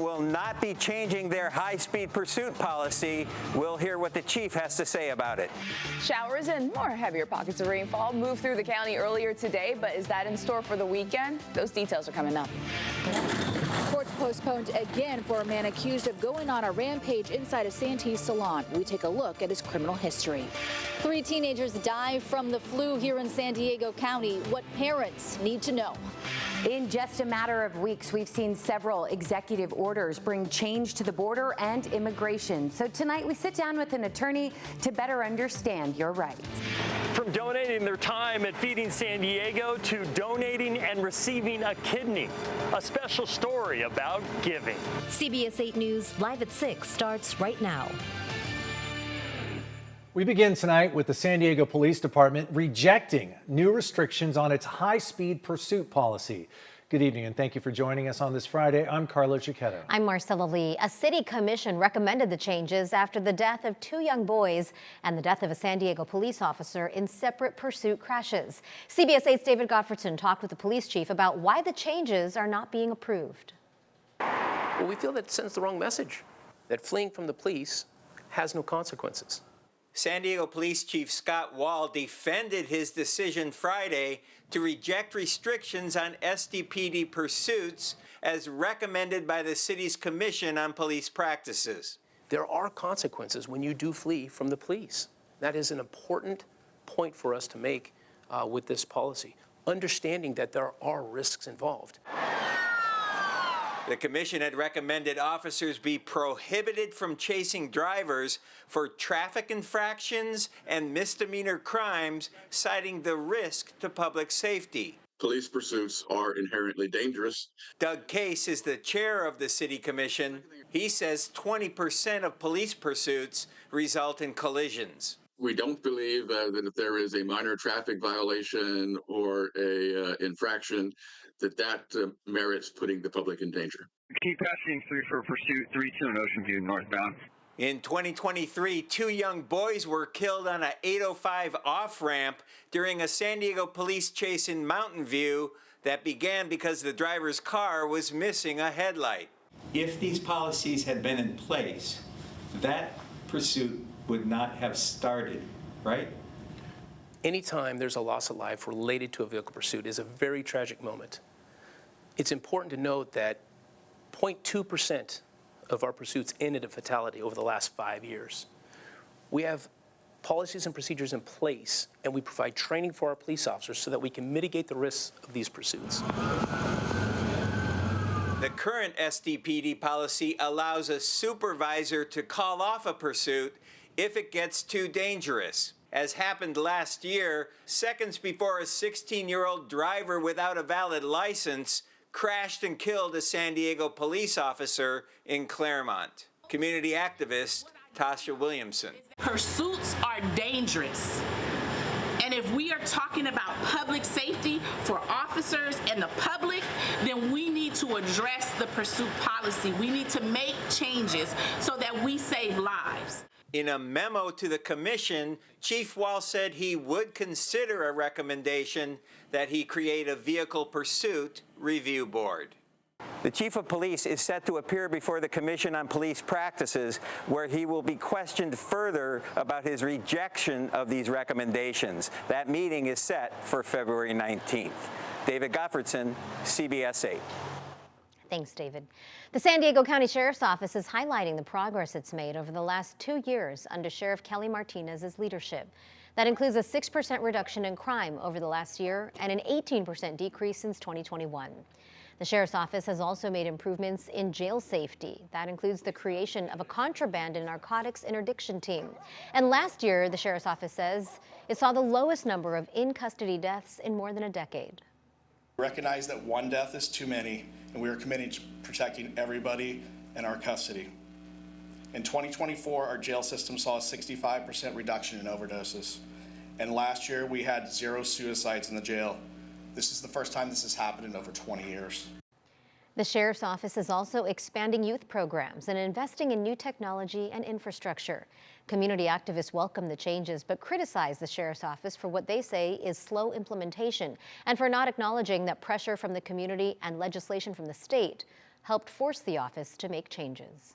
will not be changing their high-speed pursuit policy. We'll hear what the chief has to say about it. Showers and more heavier pockets of rainfall moved through the county earlier today, but is that in store for the weekend? Those details are coming up. Courts postponed again for a man accused of going on a rampage inside a Santee's salon. We take a look at his criminal history. 3 teenagers die from the flu here in San Diego County. What parents need to know. In just a matter of weeks, we've seen several executive orders bring change to the border and immigration. So tonight we sit down with an attorney to better understand your rights. From donating their time at Feeding San Diego to donating and receiving a kidney. A special story about giving. CBS 8 News Live at 6 starts right now. We begin tonight with the San Diego Police Department rejecting new restrictions on its high-speed pursuit policy. Good evening and thank you for joining us on this Friday. I'm Carlo Cicchetto. I'm Marcella Lee. A city commission recommended the changes after the death of 2 young boys and the death of a San Diego police officer in separate pursuit crashes. CBS 8's David Gottfredson talked with the police chief about why the changes are not being approved. Well, we feel that it sends the wrong message, that fleeing from the police has no consequences. San Diego Police Chief Scott Wall defended his decision Friday to reject restrictions on SDPD pursuits as recommended by the city's Commission on Police Practices. There are consequences when you do flee from the police. That is an important point for us to make with this policy, understanding that there are risks involved. The commission had recommended officers be prohibited from chasing drivers for traffic infractions and misdemeanor crimes, citing the risk to public safety. Police pursuits are inherently dangerous. Doug Case is the chair of the city commission. He says 20% of police pursuits result in collisions. We don't believe that if there is a minor traffic violation or a infraction, that merits putting the public in danger. Keep passing 3 for pursuit 32 in Ocean View northbound. In 2023, 2 young boys were killed on a 805 off-ramp during a San Diego police chase in Mountain View that began because the driver's car was missing a headlight. If these policies had been in place, that pursuit would not have started, right? Anytime there's a loss of life related to a vehicle pursuit is a very tragic moment. It's important to note that 0.2% of our pursuits ended in fatality over the last 5 years. We have policies and procedures in place, and we provide training for our police officers so that we can mitigate the risks of these pursuits. The current SDPD policy allows a supervisor to call off a pursuit if it gets too dangerous. As happened last year, seconds before a 16-year-old driver without a valid license crashed and killed a San Diego police officer in Claremont. Community activist Tasha Williamson. Pursuits are dangerous. And if we are talking about public safety for officers and the public, then we need to address the pursuit policy. We need to make changes so that we save lives. In a memo to the commission, Chief Wall said he would consider a recommendation that he create a vehicle pursuit review board. The chief of police is set to appear before the Commission on Police Practices, where he will be questioned further about his rejection of these recommendations. That meeting is set for February 19th. David Gottfredson, CBS 8. Thanks, David. The San Diego County Sheriff's Office is highlighting the progress it's made over the last 2 years under Sheriff Kelly Martinez's leadership. That includes a 6% reduction in crime over the last year and an 18% decrease since 2021. The Sheriff's Office has also made improvements in jail safety. That includes the creation of a contraband and narcotics interdiction team. And last year, the Sheriff's Office says it saw the lowest number of in-custody deaths in more than a decade. Recognize that one death is too many, and we are committed to protecting everybody in our custody. In 2024, our jail system saw a 65% reduction in overdoses. And last year, we had 0 suicides in the jail. This is the first time this has happened in over 20 years. The Sheriff's Office is also expanding youth programs and investing in new technology and infrastructure. Community activists welcome the changes, but criticize the Sheriff's Office for what they say is slow implementation and for not acknowledging that pressure from the community and legislation from the state helped force the office to make changes.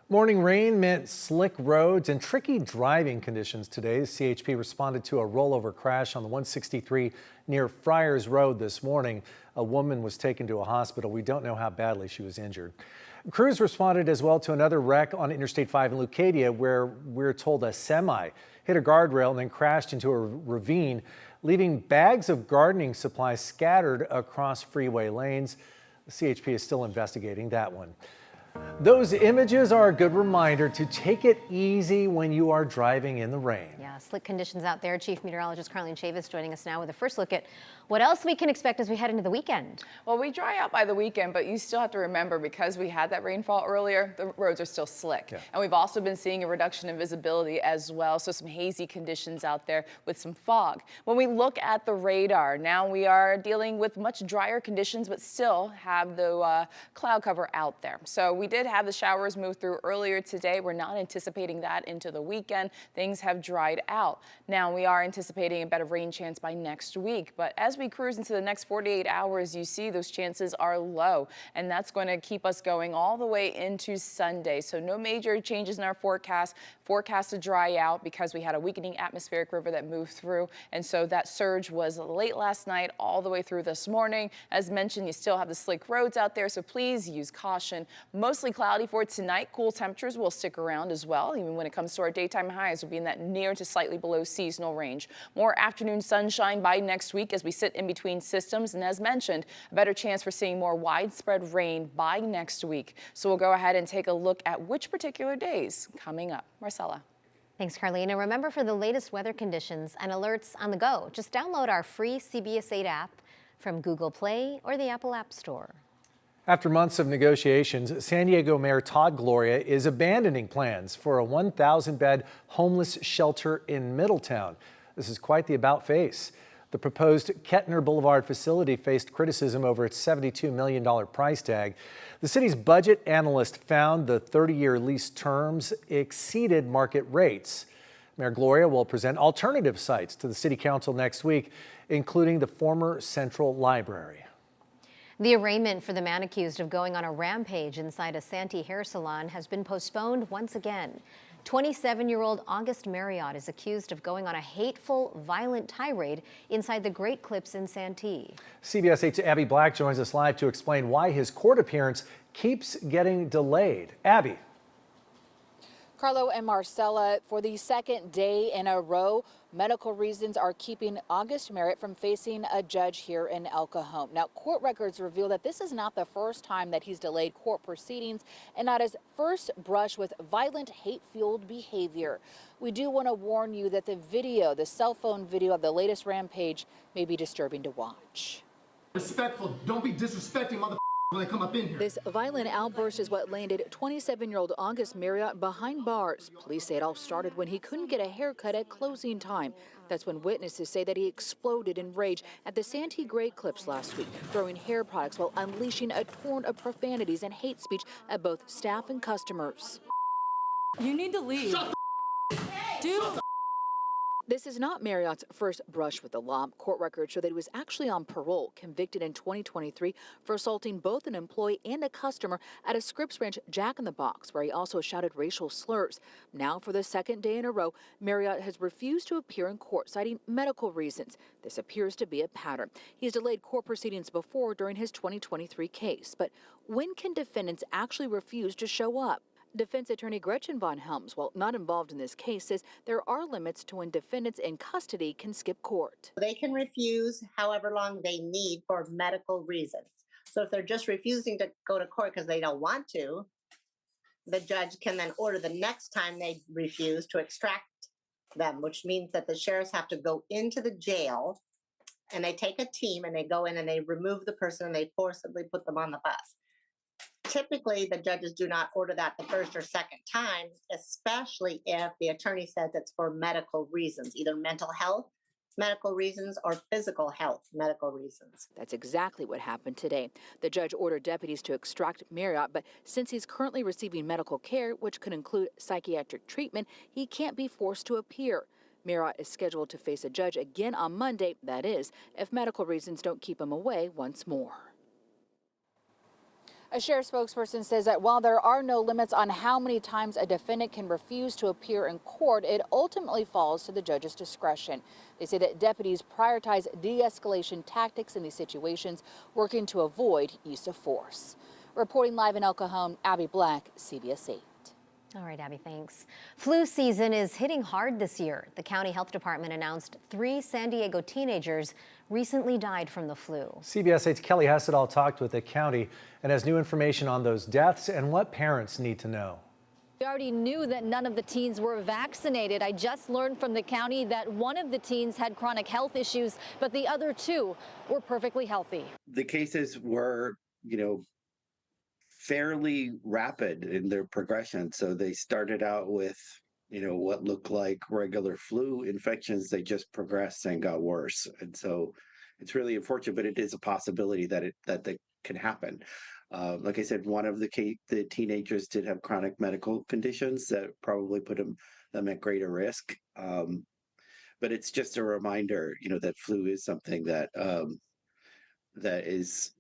Morning rain meant slick roads and tricky driving conditions today. The CHP responded to a rollover crash on the 163 near Friars Road this morning. A woman was taken to a hospital. We don't know how badly she was injured. Crews responded as well to another wreck on Interstate 5 in Leucadia, where we're told a semi hit a guardrail and then crashed into a ravine, leaving bags of gardening supplies scattered across freeway lanes. The CHP is still investigating that one. Those images are a good reminder to take it easy when you are driving in the rain. Yeah, slick conditions out there. Chief Meteorologist Carlene Chavis joining us now with a first look at what else we can expect as we head into the weekend. Well, we dry out by the weekend, but you still have to remember, because we had that rainfall earlier, the roads are still slick. Yeah. And we've also been seeing a reduction in visibility as well, so some hazy conditions out there with some fog. When we look at the radar, now we are dealing with much drier conditions, but still have the cloud cover out there. So we did have the showers move through earlier today. We're not anticipating that into the weekend. Things have dried out. Now we are anticipating a better rain chance by next week, but as we cruise into the next 48 hours, you see those chances are low, and that's going to keep us going all the way into Sunday. So no major changes in our forecast. Forecast to dry out because we had a weakening atmospheric river that moved through, and so that surge was late last night all the way through this morning. As mentioned, you still have the slick roads out there, so please use caution. Mostly cloudy for tonight. Cool temperatures will stick around as well. Even when it comes to our daytime highs, we'll be in that near to slightly below seasonal range. More afternoon sunshine by next week as we sit in between systems, and as mentioned, a better chance for seeing more widespread rain by next week. So we'll go ahead and take a look at which particular days coming up. Marcella. Thanks, Carlene. And remember, for the latest weather conditions and alerts on the go, just download our free CBS 8 app from Google Play or the Apple App Store. After months of negotiations, San Diego Mayor Todd Gloria is abandoning plans for a 1,000-bed homeless shelter in Middletown. This is quite the about-face. The proposed Kettner Boulevard facility faced criticism over its $72 million price tag. The city's budget analyst found the 30-year lease terms exceeded market rates. Mayor Gloria will present alternative sites to the City Council next week, including the former Central Library. The arraignment for the man accused of going on a rampage inside a Santee hair salon has been postponed once again. 27-year-old August Marriott is accused of going on a hateful, violent tirade inside the Great Clips in Santee. CBS 8's Abby Black joins us live to explain why his court appearance keeps getting delayed. Abby. Carlo and Marcella, for the second day in a row, medical reasons are keeping August Marriott from facing a judge here in El Cajon. Now, court records reveal that this is not the first time that he's delayed court proceedings and not his first brush with violent, hate-fueled behavior. We do want to warn you that the cell phone video of the latest rampage may be disturbing to watch. Respectful, don't be disrespecting motherfuckers when they come up in here. This violent outburst is what landed 27-year-old August Marriott behind bars. Police say it all started when he couldn't get a haircut at closing time. That's when witnesses say that he exploded in rage at the Santee Great Clips last week, throwing hair products while unleashing a torrent of profanities and hate speech at both staff and customers. You need to leave. Shut the Dude. This is not Marriott's first brush with the law. Court records show that he was actually on parole, convicted in 2023 for assaulting both an employee and a customer at a Scripps Ranch Jack in the Box, where he also shouted racial slurs. Now, for the second day in a row, Marriott has refused to appear in court, citing medical reasons. This appears to be a pattern. He's delayed court proceedings before during his 2023 case. But when can defendants actually refuse to show up? Defense attorney Gretchen Von Helms, while not involved in this case, says there are limits to when defendants in custody can skip court. They can refuse however long they need for medical reasons. So if they're just refusing to go to court because they don't want to, the judge can then order the next time they refuse to extract them, which means that the sheriffs have to go into the jail and they take a team and they go in and they remove the person and they forcibly put them on the bus. Typically, the judges do not order that the first or second time, especially if the attorney says it's for medical reasons, either mental health medical reasons or physical health medical reasons. That's exactly what happened today. The judge ordered deputies to extract Marriott, but since he's currently receiving medical care, which could include psychiatric treatment, he can't be forced to appear. Marriott is scheduled to face a judge again on Monday, that is, if medical reasons don't keep him away once more. A sheriff spokesperson says that while there are no limits on how many times a defendant can refuse to appear in court, it ultimately falls to the judge's discretion. They say that deputies prioritize de-escalation tactics in these situations, working to avoid use of force. Reporting live in El Cajon, Abby Black, CBS 8. All right, Abby, thanks. Flu season is hitting hard this year. The county health department announced 3 San Diego teenagers recently died from the flu. CBS 8's Kelly Hessedal talked with the county and has new information on those deaths and what parents need to know. We already knew that none of the teens were vaccinated. I just learned from the county that one of the teens had chronic health issues, but the other 2 were perfectly healthy. The cases were, fairly rapid in their progression. So they started out with, what looked like regular flu infections. They just progressed and got worse. And so it's really unfortunate, but it is a possibility that that can happen. Like I said, one of the teenagers did have chronic medical conditions that probably put them at greater risk. But it's just a reminder, that flu is something that that is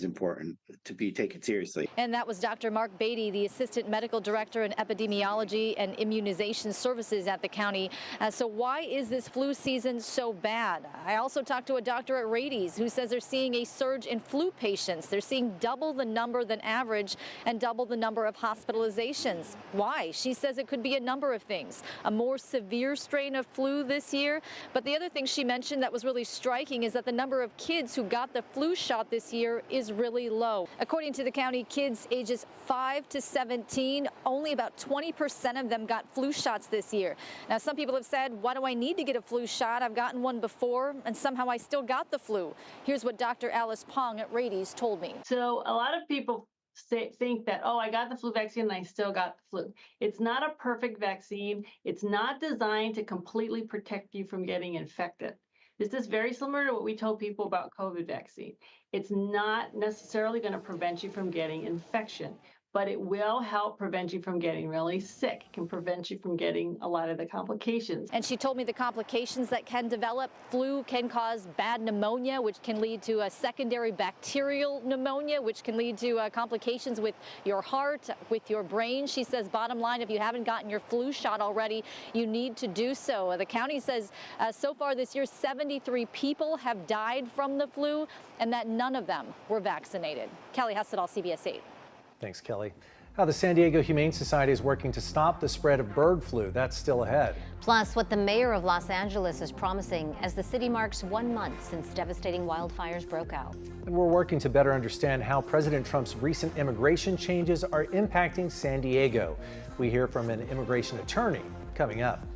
important to be taken seriously. And that was Dr. Mark Beatty, the Assistant Medical Director in Epidemiology and Immunization Services at the county. So why is this flu season so bad? I also talked to a doctor at Rady's who says they're seeing a surge in flu patients. They're seeing double the number than average and double the number of hospitalizations. Why? She says it could be a number of things. A more severe strain of flu this year. But the other thing she mentioned that was really striking is that the number of kids who got the flu shot this year is really low. According to the county, kids ages 5 to 17, only about 20% of them got flu shots this year. Now, some people have said, why do I need to get a flu shot? I've gotten one before, and somehow I still got the flu. Here's what Dr. Alice Pong at Rady's told me. So a lot of people think that, oh, I got the flu vaccine and I still got the flu. It's not a perfect vaccine. It's not designed to completely protect you from getting infected. This is very similar to what we told people about COVID vaccine. It's not necessarily going to prevent you from getting infection, but it will help prevent you from getting really sick. It can prevent you from getting a lot of the complications. And she told me the complications that can develop. Flu can cause bad pneumonia, which can lead to a secondary bacterial pneumonia, which can lead to complications with your heart, with your brain. She says, bottom line, if you haven't gotten your flu shot already, you need to do so. The county says so far this year, 73 people have died from the flu, and that none of them were vaccinated. Kelly Hessedal, CBS 8. Thanks, Kelly. How the San Diego Humane Society is working to stop the spread of bird flu. That's still ahead. Plus, what the mayor of Los Angeles is promising as the city marks 1 month since devastating wildfires broke out. And we're working to better understand how President Trump's recent immigration changes are impacting San Diego. We hear from an immigration attorney coming up.